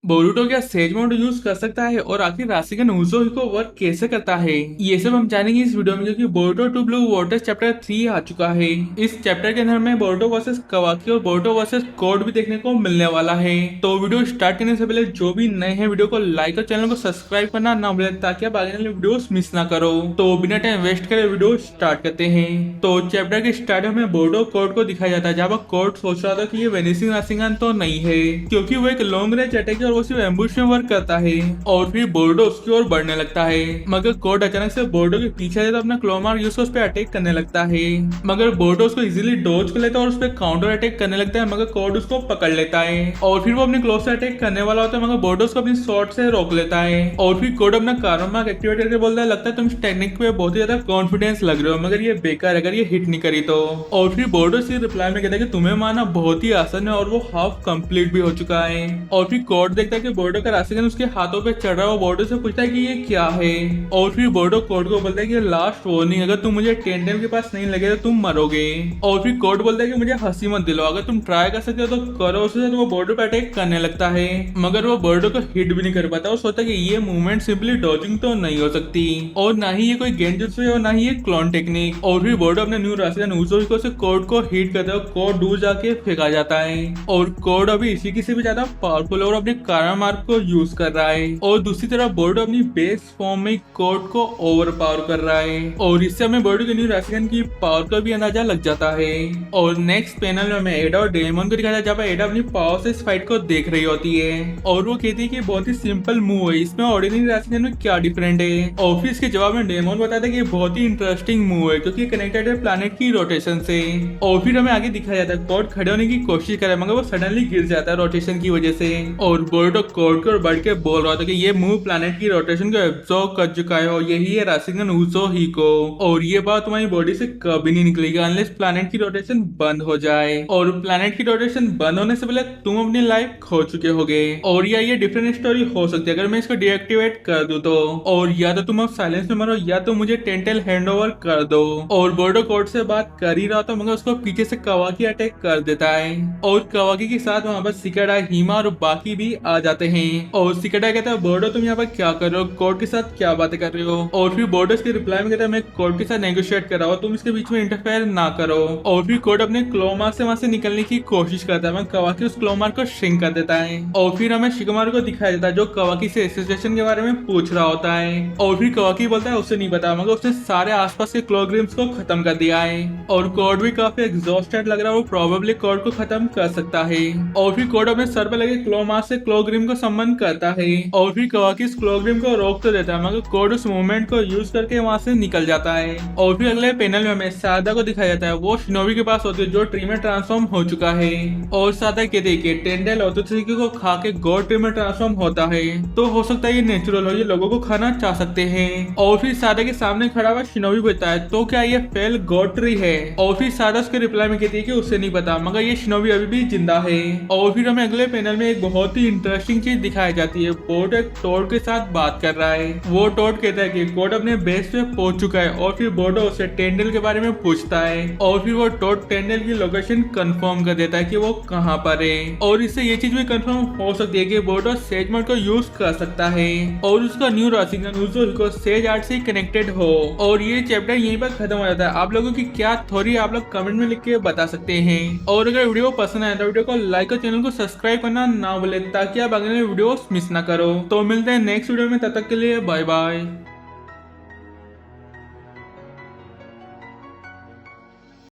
Boruto क्या sage mode use कर सकता है और आखिर राशिगन उज़ो को वर्क कैसे करता है, ये सब हम जानेंगे इस वीडियो में। क्योंकि बोरुटो टू ब्लू वाटर चैप्टर 3 आ चुका है। इस चैप्टर के अंदर हमें बोरुटो वर्सेस कवाकी और बोरुटो वर्सेस कोड भी देखने को मिलने वाला है। तो वीडियो स्टार्ट करने से पहले जो भी नए हैं वीडियो को लाइक और चैनल को सब्सक्राइब करना ना भूलें ताकि आप आगे वाले वीडियो मिस ना करो। तो बिना टाइम वेस्ट करे वीडियो स्टार्ट करते हैं। तो चैप्टर के स्टार्ट में बोरुटो कोड को दिखाया जाता है, जहाँ पर कोड सोच रहा था कि ये वेनिसिंग राशिगन तो नहीं है क्योंकि वो एक लॉन्ग रेंज अटैक है और वो सिर्फ एम्बुश में वर्क करता है। और फिर बोर्डो उसकी ओर बढ़ने लगता है, मगर कोड अचानक से बोर्डो के पीछे जाता अपना क्लोमार यूज कर उस पर अटैक करने लगता है। मगर बोर्डो उसको इजीली डॉज कर लेता है और उस पर काउंटर अटैक करने लगता है, मगर कोड उसको पकड़ लेता है। और फिर वो अपने क्लोज से अटैक करने वाला होता है, मगर बोर्डो उसको अपनी शॉट से रोक लेता है। और फिर कोड अपना कार्बन मार्क एक्टिवेट करके बोलता है, लगता है तुम इस टेक्निक पे बहुत ही ज्यादा कॉन्फिडेंस लग रहे हो, मगर ये बेकार अगर ये हिट नहीं करी तो। और फिर बोर्डो से रिप्लाई में कहता है कि तुम्हें मारना बहुत ही आसान है और वो हाफ कंप्लीट भी हो चुका है। और फिर कोड देखता है कि बोर्डो का राशिगन उसके हाथों पे चढ़ रहा है। वो बोर्डो से पूछता है कि ये क्या है। और फिर बोर्डो कोड को बोलता है कि लास्ट वार्निंग, अगर तुम मुझे टेंडेम के पास नहीं लगे तो तुम मरोगे। और फिर कोड बोलता है कि मुझे हंसी मत दिलाओ, अगर तुम ट्राई कर सकते हो तो करो। उससे तो वो बोर्डो पे अटैक करने लगता है, मगर वो बोर्डो को हिट भी नहीं कर पाता। वो सोचता है कि ये मूवमेंट सिंपली डॉजिंग तो नहीं हो सकती और ना ही ये कोई गेंजुत्सु है और ना ही ये क्लोन टेक्निक। और फिर बोर्डो अपने न्यू राशिगन उज़ो से कोड को हिट करता है। कोड दूर जाके फेंका जाता है और कोड अभी इसी की से भी ज्यादा पावरफुल और अपने कार्बन मार्क को यूज कर रहा है। और दूसरी तरफ बोर्डो अपनी बेस फॉर्म में कोड को ओवर पावर कर रहा है और इससे हमें बोर्डो के न्यू राशिगन की पावर का भी अंदाजा लग जाता है। और नेक्स्ट पैनल में हमें एडा और डेमन को दिखाया जाता है, जहाँ पर एडा अपनी पावर से इस फाइट को देख रही होती है और वो कहती है कि बहुत ही सिंपल मूव है, इसमें ऑर्डिनरी राशिगन में क्या डिफरेंट है। और फिर इसके जवाब में डेमन बताता है कि बहुत ही इंटरेस्टिंग मूव है क्योंकि कनेक्टेड है प्लैनेट की रोटेशन से। और फिर हमें आगे दिखाया जाता है कोड खड़े होने की कोशिश करे, मगर वो सडनली गिर जाता है रोटेशन की वजह से। और बोर्डो कोड को बढ़ के बोल रहा था कि ये मूव प्लैनेट की रोटेशन को एब्जॉर्ब कर चुका है और यही है राशिगन उज़ो ही को, और ये बात तुम्हारी बॉडी से कभी नहीं निकलेगी अनलेस प्लैनेट की रोटेशन बंद हो जाए। और प्लैनेट की रोटेशन बंद होने से पहले तुम अपनी लाइफ खो चुके होगे। और या ये डिफरेंट स्टोरी हो सकती है अगर मैं इसको डीएक्टिवेट कर दूं तो। और या तो तुम अब साइलेंस में मरो या तो मुझे टेंटेल हैंड ओवर कर दो। और बोर्डो कोड से बात कर ही रहा था, मगर उसको पीछे से कवाकी अटैक कर देता है और कवाकी के साथ वहां पर सिकेडा, हिमा और बाकी भी आ जाते हैं। और सिकेडा कहता है बोर्डो तुम यहाँ पर क्या कर रहे हो, कोड के साथ क्या बातें कर रहे हो। और फिर बोर्डो इसके रिप्लाई में कहता है मैं कोड के साथ नेगोशिएट कर रहा हूँ, तुम इसके बीच में इंटरफेयर ना करो। और फिर कोड अपने क्लोमार से वहां से निकलने की कोशिश करता है, मगर कवाकी उस क्लोमार को श्रिंक कर देता है। और फिर हमें शिकमारू को दिखाया जाता है जो कवाकी से सिचुएशन के बारे में पूछ रहा होता है। और फिर कवाकी बोलता है उसे नहीं पता, मगर उसने सारे आसपास के क्लोग्रिम्स को खत्म कर दिया है। और कोड भी काफी एग्जॉस्टेड लग रहा है, वो प्रोबेबली कोड को खत्म कर सकता है। और फिर कोड अपने सर पे लगे क्लोमार से क्लोग्रिम को सम्मन करता है और फिर कवाकी इस क्लोग्रिम को रोक तो देता है, मगर कोड उस मूवमेंट को यूज करके वहां से निकल जाता है। और फिर अगले पैनल में हमें सादा को दिखाया जाता है, वो शिनोबी के पास होती है जो ट्री में ट्रांसफॉर्म हो चुका है। और सादा कहते हैं कि टेंडेल ऑथोरिटी को खा के गॉड ट्री में ट्रांसफॉर्म होता है, तो हो सकता है ये नेचुरल हो, ये लोगों को खाना चाह सकते हैं। और फिर सादा के सामने खड़ा हुआ शिनोबी बोलता है तो क्या ये फेल गॉड ट्री है। और फिर सादा उसके रिप्लाई में कहती है कि उसे नहीं पता, मगर ये शिनोबी अभी भी जिंदा है। और फिर हमें अगले पैनल में एक बहुत ही इंटरेस्टिंग चीज दिखाई जाती है, बोर्ड एक टोड के साथ बात कर रहा है। वो टोड कहता है कि कोड अपने बेस पे पहुंच चुका है और फिर बोर्डो उसे टेंडल के बारे में पूछता है। और फिर वो टोड टेंडल की लोकेशन कंफर्म कर देता है कि वो कहाँ पर है। और इससे ये चीज भी कंफर्म हो सकती है कि बोर्डो सेज मोड को यूज कर सकता है और उसका न्यू राशिगन उज़ो को सेज आर्ट से कनेक्टेड हो। और ये चैप्टर यहीं पर खत्म हो जाता है। आप लोगों की क्या थ्योरी आप लोग कमेंट में लिख के बता सकते हैं। और अगर वीडियो पसंद आए तो वीडियो को लाइक और चैनल को सब्सक्राइब करना ना भूले ताकि आप अगले वीडियो मिस ना करो। तो मिलते हैं नेक्स्ट वीडियो में, तब तक के लिए बाय बाय।